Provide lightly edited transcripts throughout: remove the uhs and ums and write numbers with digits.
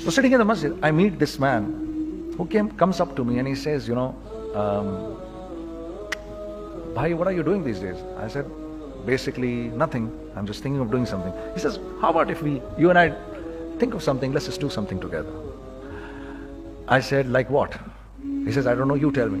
So sitting in the masjid, I meet this man who comes up to me and he says, you know, bhai, what are you doing these days? I said, basically nothing. I'm just thinking of doing something. He says, how about if you and I think of something, let's just do something together. I said, like what? He says, I don't know, you tell me.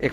1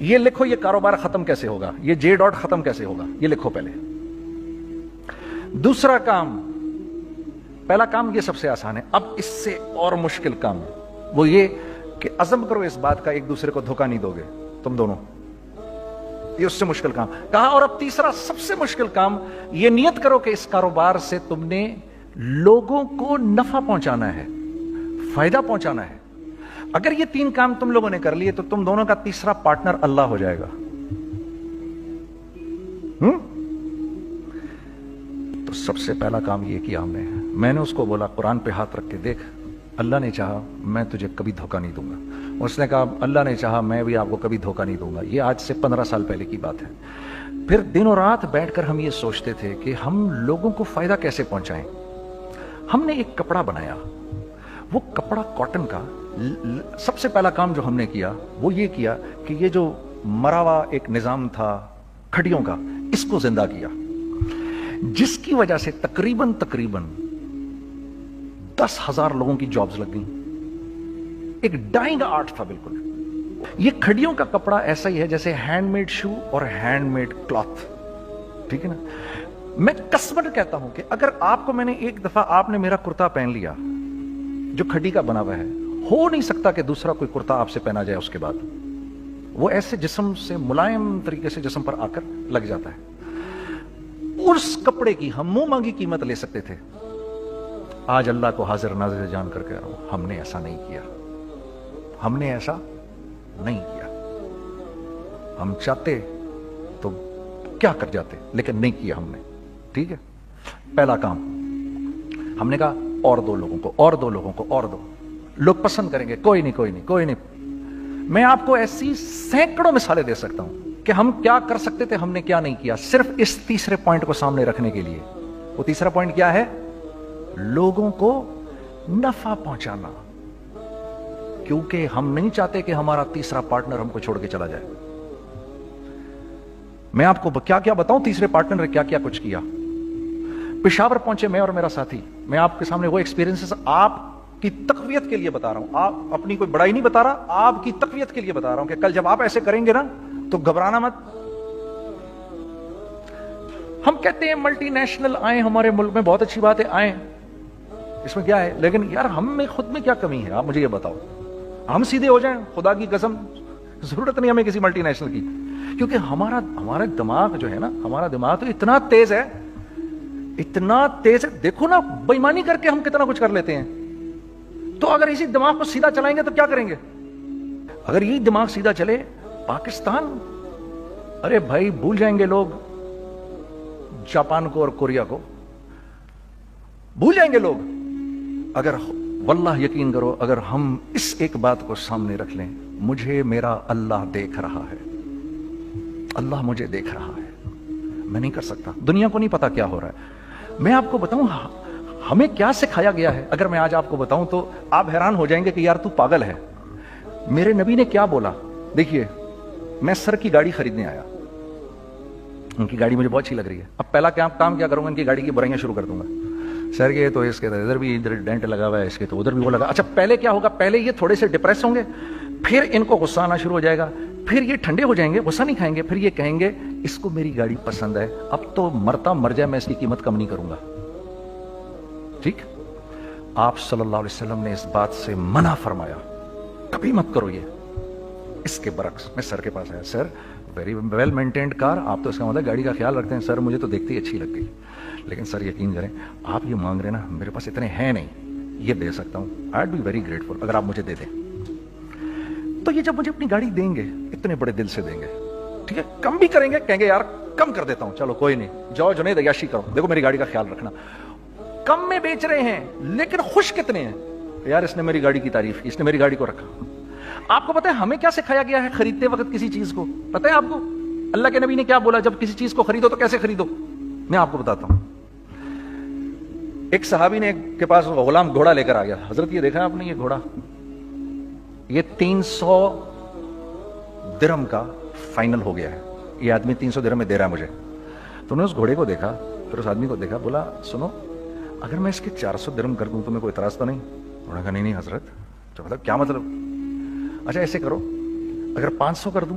یہ لکھو یہ کاروبار ختم کیسے ہوگا, یہ جے dot ختم کیسے ہوگا, یہ لکھو پہلے. دوسرا کام, پہلا کام یہ سب سے آسان ہے. اب اس سے اور مشکل کام وہ یہ کہ عزم کرو اس بات کا ایک دوسرے کو دھوکہ نہیں دو گے تم دونوں. یہ اس سے مشکل کام کہا. اور اب تیسرا سب سے مشکل کام, یہ نیت کرو کہ اس کاروبار سے تم نے لوگوں کو نفع پہنچانا ہے, فائدہ پہنچانا ہے. اگر یہ 3 کام تم لوگوں نے کر لیے تو تم دونوں کا تیسرا پارٹنر اللہ ہو جائے گا. تو سب سے پہلا کام یہ کیا ہم نے, میں نے اس کو بولا قرآن پہ ہاتھ رکھ کے دیکھ, اللہ نے چاہا میں تجھے کبھی دھوکہ نہیں دوں گا. اس نے کہا اللہ نے چاہا میں بھی آپ کو کبھی دھوکہ نہیں دوں گا. یہ آج سے 15 سال پہلے کی بات ہے. پھر دن و رات بیٹھ کر ہم یہ سوچتے تھے کہ ہم لوگوں کو فائدہ کیسے پہنچائیں. ہم نے ایک کپڑا بنایا, وہ کپڑا کاٹن کا. سب سے پہلا کام جو ہم نے کیا وہ یہ کیا کہ یہ جو مرا ہوا ایک نظام تھا کھڑیوں کا, اس کو زندہ کیا, جس کی وجہ سے تقریباً 10,000 لوگوں کی جابز لگ گئیں. ایک ڈائنگ آرٹ تھا بالکل. یہ کھڑیوں کا کپڑا ایسا ہی ہے جیسے ہینڈ میڈ شو اور ہینڈ میڈ کلاتھ, ٹھیک ہے نا. میں قسمن کہتا ہوں کہ اگر آپ کو میں نے ایک دفعہ آپ نے میرا کرتا پہن لیا جو کھڑی کا بنا ہوا ہے, ہو نہیں سکتا کہ دوسرا کوئی کرتا آپ سے پہنا جائے اس کے بعد. وہ ایسے جسم سے ملائم طریقے سے جسم پر آ کر لگ جاتا ہے. اس کپڑے کی ہم منہ مانگی قیمت لے سکتے تھے. آج اللہ کو حاضر ناظر جان کر کہہ رہا ہوں, ہم نے ایسا نہیں کیا. ہم نے ایسا نہیں کیا. ہم چاہتے تو کیا کر جاتے, لیکن نہیں کیا ہم نے. ٹھیک ہے. پہلا کام ہم نے کہا اور 2 لوگوں کو, اور 2 لوگوں کو, اور 2 لوگ پسند کریں گے. کوئی نہیں کوئی نہیں کوئی نہیں. میں آپ کو ایسی سینکڑوں مثالیں دے سکتا ہوں کہ ہم کیا کر سکتے تھے, ہم نے کیا نہیں کیا, صرف اس تیسرے پوائنٹ کو سامنے رکھنے کے لیے. وہ تیسرا پوائنٹ کیا ہے؟ لوگوں کو نفع پہنچانا. کیونکہ ہم نہیں چاہتے کہ ہمارا تیسرا پارٹنر ہم کو چھوڑ کے چلا جائے. میں آپ کو کیا کیا بتاؤں, تیسرے پارٹنر نے کیا کیا کچھ کیا. پشاور پہنچے میں اور میرا ساتھی. میں آپ کے سامنے وہ ایکسپیرینسز آپ کی تقویت کے لیے بتا رہا ہوں. آپ اپنی کوئی بڑائی نہیں بتا رہا, آپ کی تقویت کے لیے بتا رہا ہوں کہ کل جب آپ ایسے کریں گے نا تو گھبرانا مت. ہم کہتے ہیں ملٹی نیشنل آئیں ہمارے ملک میں, بہت اچھی بات ہے, آئیں, اس میں کیا ہے, لیکن یار ہم میں خود میں کیا کمی ہے, آپ مجھے یہ بتاؤ. ہم سیدھے ہو جائیں, خدا کی قسم ضرورت نہیں ہمیں کسی ملٹی نیشنل کی. کیونکہ ہمارا دماغ جو ہے نا, ہمارا دماغ تو اتنا تیز ہے, اتنا تیز ہے. دیکھو نا بےایمانی کر کے ہم کتنا کچھ کر لیتے ہیں. تو اگر اسی دماغ کو سیدھا چلائیں گے تو کیا کریں گے؟ اگر یہی دماغ سیدھا چلے, پاکستان, ارے بھائی بھول جائیں گے لوگ جاپان کو اور کوریا کو, بھول جائیں گے لوگ. اگر واللہ یقین کرو, اگر ہم اس ایک بات کو سامنے رکھ لیں, مجھے میرا اللہ دیکھ رہا ہے, اللہ مجھے دیکھ رہا ہے, میں نہیں کر سکتا. دنیا کو نہیں پتا کیا ہو رہا ہے. میں آپ کو بتاؤں ہمیں کیا سکھایا گیا ہے, اگر میں آج آپ کو بتاؤں تو آپ حیران ہو جائیں گے کہ یار تو پاگل ہے. میرے نبی نے کیا بولا. دیکھیے, میں سر کی گاڑی خریدنے آیا, ان کی گاڑی مجھے بہت اچھی لگ رہی ہے. اب پہلا کام کیا کروں گا, ان کی گاڑی کی برائیاں شروع کر دوں گا. سر کے تو اس کے ادھر بھی ادھر ڈینٹ لگا ہوا ہے, اس کے تو ادھر بھی وہ لگا. اچھا پہلے کیا ہوگا, پہلے یہ تھوڑے سے ڈپریس ہوں گے, پھر ان کو غصہ آنا شروع ہو جائے گا, پھر یہ ٹھنڈے ہو جائیں گے, غصہ نہیں کھائیں گے, پھر یہ کہیں گے اس کو میری گاڑی پسند ہے, اب تو مرتا مر جائے میں اس کی قیمت کم نہیں کروں گا. ٹھیک. آپ صلی اللہ علیہ وسلم نے اس بات سے منع فرمایا, کبھی مت کرو یہ. اس کے برعکس میں سر کے پاس آیا, سر ویری ویل مینٹینڈ کار, آپ تو اس کا مطلب گاڑی کا خیال رکھتے ہیں. سر مجھے تو دیکھتے ہی اچھی لگ گئی, لیکن سر یقین کریں آپ یہ مانگ رہے نا, میرے پاس اتنے ہیں نہیں, یہ دے سکتا ہوں. I would be very grateful اگر آپ مجھے دے دیں. تو یہ جب مجھے اپنی گاڑی دیں گے, اتنے بڑے دل سے دیں گے, ٹھیک ہے, کم بھی کریں گے, کہیں گے یار کم کر دیتا ہوں, چلو کوئی نہیں, جاؤ جنید عیاشی کرو, دیکھو میری گاڑی کا خیال رکھنا. کم میں بیچ رہے ہیں لیکن خوش کتنے ہیں, یار اس نے میری گاڑی کی تعریف کی, اس نے میری گاڑی کو رکھا. آپ کو پتا ہے ہمیں کیا سکھایا گیا ہے خریدتے وقت کسی چیز کو؟ پتا ہے آپ کو اللہ کے نبی نے کیا بولا جب کسی چیز کو خریدو تو کیسے خریدو؟ میں آپ کو بتاتا ہوں. ایک صحابی نے کے پاس غلام گھوڑا لے کر آ گیا. حضرت یہ دیکھا آپ نے, یہ گھوڑا یہ 300 درہم کا فائنل ہو گیا ہے, یہ آدمی 300 درہم میں دے رہا ہے مجھے. تو نے اس گھوڑے کو دیکھا, پھر اس آدمی کو دیکھا, بولا سنو اگر میں اس کے 400 درہم کر دوں تو میں کوئی اعتراض تو نہیں؟ انہوں نے کہا نہیں حضرت. تو مطلب کیا مطلب؟ اچھا ایسے کرو, اگر 500 کر دوں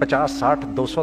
50, 60, 200,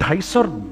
250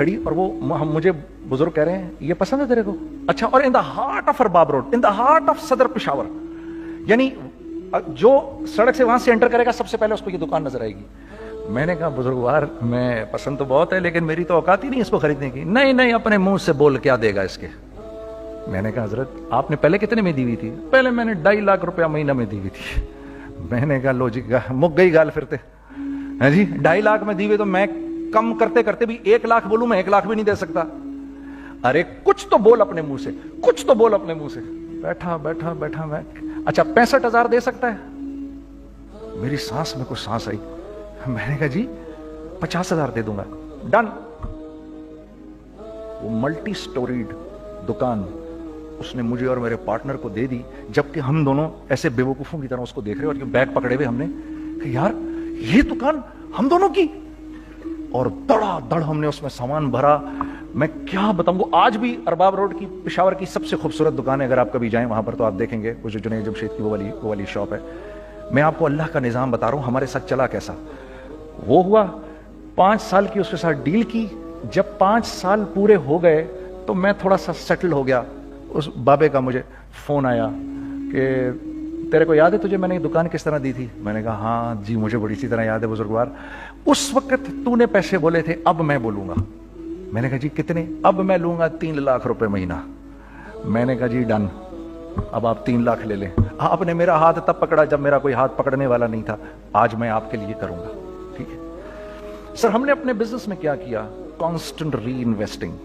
کھڑی اور وہ مجھے بزرگ کہہ رہے ہیں یہ پسند ہے تیرے کو؟ اچھا. اور in the heart of Arbab road, in the heart of Saddar Peshawar, یعنی جو سڑک سے وہاں سے انٹر کرے گا سب سے پہلے اس کو یہ دکان نظر آئے گی. میں نے کہا بزرگوار میں پسند تو بہت ہے لیکن میری تو اوقات ہی نہیں اس کو خریدنے کی. نہیں نہیں, اپنے منہ سے بول کیا دے گا اس کے. میں نے کہا حضرت آپ نے پہلے کتنے میں دی ہوئی تھی؟ پہلے میں نے 2.5 لاکھ روپیہ مہینہ میں دی ہوئی تھی. میں نے کہا لو جی مک گئی گال پھرتے. ہاں جی 2.5 لاکھ میں دی ہوئی تو میں کم کرتے کرتے بھی 1 لاکھ بولوں, میں 1 لاکھ بھی نہیں دے سکتا. ارے کچھ تو بول اپنے منہ سے, کچھ تو بول اپنے منہ سے. بیٹھا بیٹھا بیٹھا میں, اچھا 65,000 دے سکتا ہے؟ میری سانس میں کچھ سانس آئی. میں نے کہا جی 50,000 دے دوں گا. ڈن. وہ ملٹی سٹوریڈ دکان اس نے مجھے اور میرے پارٹنر کو دے دی, جبکہ ہم دونوں ایسے بے وقوفوں کی طرح اس کو دیکھ رہے اور بیگ پکڑے ہوئے ہم نے کہ یار یہ دکان ہم دونوں کی. اور دڑا دڑ ہم نے اس میں سامان بھرا. میں کیا بتاؤں, وہ آج بھی ارباب روڈ کی پشاور کی سب سے خوبصورت دکان ہے. اگر آپ کبھی جائیں وہاں پر تو آپ دیکھیں گے, وہ جو جنید جمشید کی وہ والی شاپ ہے. میں آپ کو اللہ کا نظام بتا رہا ہوں ہمارے ساتھ چلا کیسا. وہ ہوا 5 سال کی اس کے ساتھ ڈیل کی. جب 5 سال پورے ہو گئے تو میں تھوڑا سا سیٹل ہو گیا. اس بابے کا مجھے فون آیا کہ تیرے کو یاد ہے تجھے میں نے یہ دکان کس طرح دی تھی؟ میں نے کہا ہاں جی مجھے بڑی سی طرح یاد ہے بزرگوار. اس وقت تو نے پیسے بولے تھے, اب میں بولوں گا. میں نے کہا جی کتنے؟ اب میں لوں گا 3 لاکھ روپے مہینہ. میں نے کہا جی ڈن, اب آپ 3 لاکھ لے لیں. آپ نے میرا ہاتھ تب پکڑا جب میرا کوئی ہاتھ پکڑنے والا نہیں تھا. آج میں آپ کے لیے کروں گا. ٹھیک ہے سر. ہم نے اپنے بزنس میں کیا کیا؟ کانسٹنٹ ری انویسٹنگ,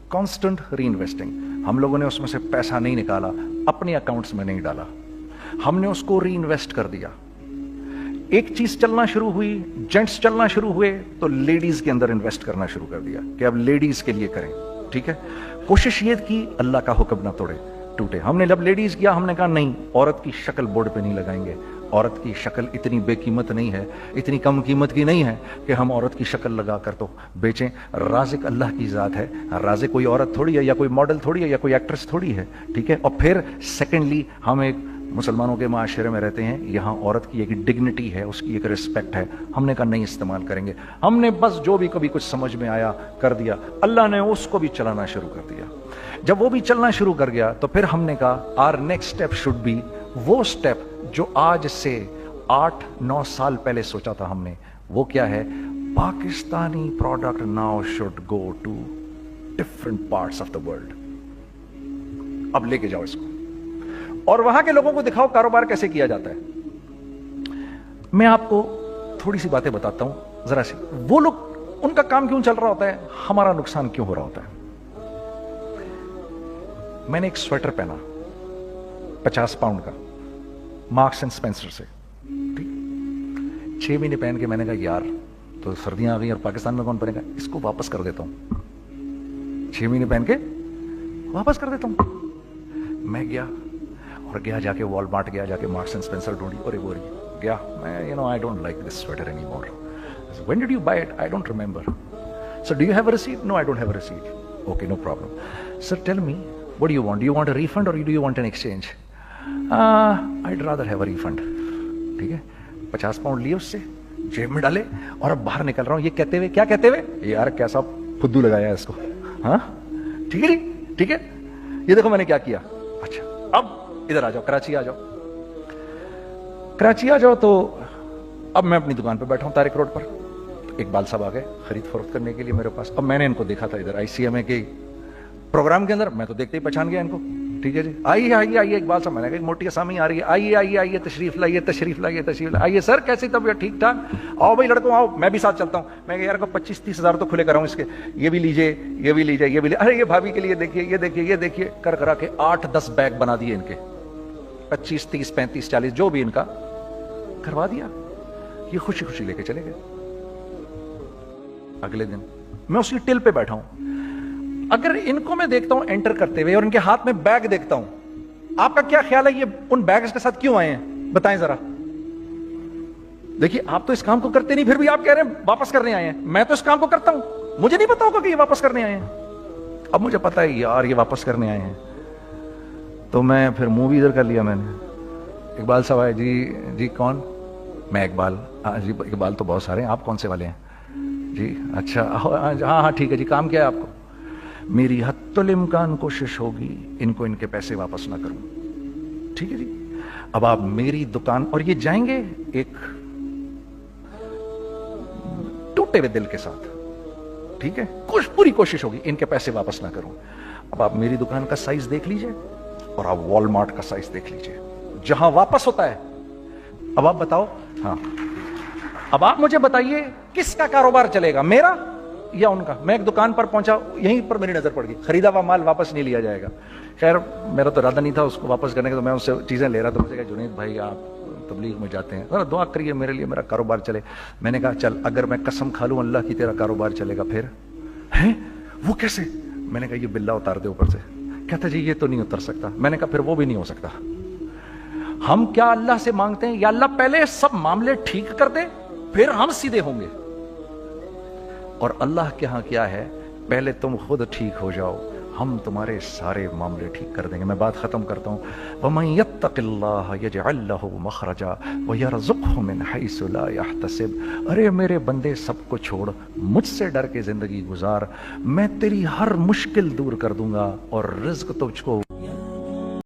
کانسٹنٹ ری انویسٹنگ. ہم لوگوں نے اس میں سے پیسہ نہیں نکالا, اپنے اکاؤنٹس میں نہیں ڈالا, ہم نے اس کو ری انویسٹ کر دیا. ایک چیز چلنا شروع ہوئی, جینٹس چلنا شروع ہوئے تو لیڈیز کے اندر انویسٹ کرنا شروع کر دیا کہ اب لیڈیز کے لیے کریں. ٹھیک ہے, کوشش یہ کی اللہ کا حکم نہ ٹوٹے. ہم نے جب لیڈیز کیا ہم نے کہا نہیں, عورت کی شکل بورڈ پہ نہیں لگائیں گے. عورت کی شکل اتنی بے قیمت نہیں ہے, اتنی کم قیمت کی نہیں ہے کہ ہم عورت کی شکل لگا کر تو بیچیں. رازق اللہ کی ذات ہے, رازق کوئی عورت تھوڑی ہے یا کوئی ماڈل تھوڑی ہے یا کوئی ایکٹریس تھوڑی ہے. ٹھیک ہے. اور پھر سیکنڈلی ہم ایک مسلمانوں کے معاشرے میں رہتے ہیں, یہاں عورت کی ایک ڈگنیٹی ہے, اس کی ایک رسپیکٹ ہے. ہم نے کہا نہیں استعمال کریں گے. ہم نے بس جو بھی کبھی کچھ سمجھ میں آیا کر دیا. اللہ نے اس کو بھی چلانا شروع کر دیا. جب وہ بھی چلنا شروع کر گیا تو پھر ہم نے کہا our next step should be وہ اسٹیپ جو آج سے 8-9 سال پہلے سوچا تھا ہم نے. وہ کیا ہے؟ Pakistani product now should go to different parts of the world. اب لے کے جاؤ اس کو اور وہاں کے لوگوں کو دکھاؤ کاروبار کیسے کیا جاتا ہے. میں آپ کو تھوڑی سی باتیں بتاتا ہوں ذرا سی. وہ لوگ ان کا کام کیوں چل رہا ہوتا ہے, ہمارا نقصان کیوں ہو رہا ہوتا ہے. میں نے ایک سویٹر پہنا 50 پاؤنڈ کا مارکس اینڈ اسپینسر سے. 6 مہینے پہن کے میں نے کہا یار تو سردیاں آ گئی اور پاکستان میں کون پہنے گا, اس کو واپس کر دیتا ہوں. 6 مہینے پہن کے واپس کر دیتا ہوں. میں گیا اور جا کے وال مارٹ گیا, جا کے مارکس اینڈ اسپینسر ڈھونڈی اور وہ گیا. میں I don't like this sweater any more. When did you buy it? I don't remember. Sir do you have a receipt? No I don't have a receipt. Okay no problem. Sir tell me what do you want? Do you want a refund or do you want an exchange? I'd rather have a refund. ٹھیک ہے. 50 pound لیے اس سے, جیب میں ڈالے اور اب باہر نکل رہا ہوں. یہ کہتے ہوئے کیا کہتے ہوئے, یار کیسا فدو لگایا اس کو. ہاں ٹھیک ہے جی, ٹھیک ہے. یہ دیکھو میں نے کیا کیا. اچھا اب ادھر آ جاؤ, کراچی آ جاؤ. کراچی آ جاؤ تو اب میں اپنی دکان پہ بیٹھا ہوں طارق روڈ پر. اقبال صاحب آ گئے خرید فروخت کرنے کے لیے میرے پاس. اب میں نے ان کو دیکھا تھا ادھر ICMA کے پروگرام کے اندر, میں تو دیکھتے ہی پہچان گیا ان کو. ٹھیک ہے جی, آئیے آئیے آئیے اقبال صاحب. میں نے کہا موٹی اسامی آ رہی ہے, آئیے آئیے آئیے تشریف لائیے تشریف لائیے تشریف لائیے. آئیے سر کیسی طبیعت؟ ٹھیک ٹھاک. آؤ بھائی لڑکوں آؤ, میں بھی ساتھ چلتا ہوں. میں کہا یار کو 25-30 ہزار تو کھلے کراؤں اس کے. یہ بھی لیجیے یہ بھی لیجیے یہ بھی لیجیے. ارے یہ بھابھی کے لیے دیکھیے یہ دیکھیے یہ دیکھیے. کر کرا کے 8-10 بیگ بنا دیے ان کے. 25, 30, 35, 40 جو بھی ان کا کروا دیا. یہ خوشی خوشی لے کے چلے گئے. اگلے دن میں اس کی ٹل پہ بیٹھا ہوں. اگر ان کو میں دیکھتا ہوں انٹر کرتے ہوئے اور ان کے ہاتھ میں بیگ دیکھتا ہوں, آپ کا کیا خیال ہے یہ ان بیگز کے ساتھ کیوں آئے ہیں؟ بتائیں ذرا. دیکھیے آپ تو اس کام کو کرتے نہیں, پھر بھی آپ کہہ رہے ہیں واپس کرنے آئے ہیں. میں تو اس کام کو کرتا ہوں, مجھے نہیں پتا ہوگا کہ یہ واپس کرنے آئے ہیں. اب مجھے پتا ہے یار یہ واپس کرنے آئے ہیں, تو میں پھر منہ بھی ادھر کر لیا. میں نے اقبال صاحب آئے. جی کون؟ میں اقبال. جی اقبال تو بہت سارے ہیں, آپ کون سے والے ہیں؟ جی اچھا ہاں ہاں ٹھیک ہے جی، کام کیا ہے آپ کو؟ میری حتی الامکان کوشش ہوگی ان کو ان کے پیسے واپس نہ کروں. ٹھیک ہے جی. اب آپ میری دکان، اور یہ جائیں گے ایک ٹوٹے ہوئے دل کے ساتھ، ٹھیک ہے، پوری کوشش ہوگی ان کے پیسے واپس نہ کروں. اب آپ میری دکان کا سائز دیکھ لیجئے اور آپ وال مارٹ کا سائز دیکھ لیجئے جہاں واپس ہوتا ہے. اب آپ بتاؤ، ہاں اب آپ مجھے بتائیے کس کا کاروبار چلے گا، میرا یا ان کا؟ میں ایک دکان پر پہنچا، یہیں پر میری نظر پڑ گئی، خریدا ہوا مال واپس نہیں لیا جائے گا. خیر میرا تو ارادہ نہیں تھا اس کو واپس کرنے کا، تو میں اس سے چیزیں لے رہا تھا. مجھے کہا جنید بھائی آپ تبلیغ میں جاتے ہیں، دعا کریے میرے لیے میرا کاروبار چلے. میں نے کہا چل اگر میں قسم کھا لوں اللہ کی تیرا کاروبار چلے گا پھر؟ ہیں وہ کیسے؟ میں نے کہا یہ بلہ اتار دے اوپر سے. کہتا جی یہ تو نہیں اتر سکتا. میں نے کہا پھر وہ بھی نہیں ہو سکتا. ہم کیا اللہ سے مانگتے ہیں، یا اللہ پہلے سب معاملے ٹھیک کر دے پھر ہم سیدھے ہوں گے. اور اللہ کے ہاں کیا ہے، پہلے تم خود ٹھیک ہو جاؤ، ہم تمہارے سارے معاملے ٹھیک کر دیں گے. میں بات ختم کرتا ہوں. وَمَن يَتَّقِ اللَّهَ يَجْعَل لَّهُ مَخْرَجًا وَيَرْزُقْهُ مِنْ حَيْثُ لَا يَحْتَسِبُ. ارے میرے بندے سب کو چھوڑ، مجھ سے ڈر کے زندگی گزار، میں تیری ہر مشکل دور کر دوں گا اور رزق تجھ کو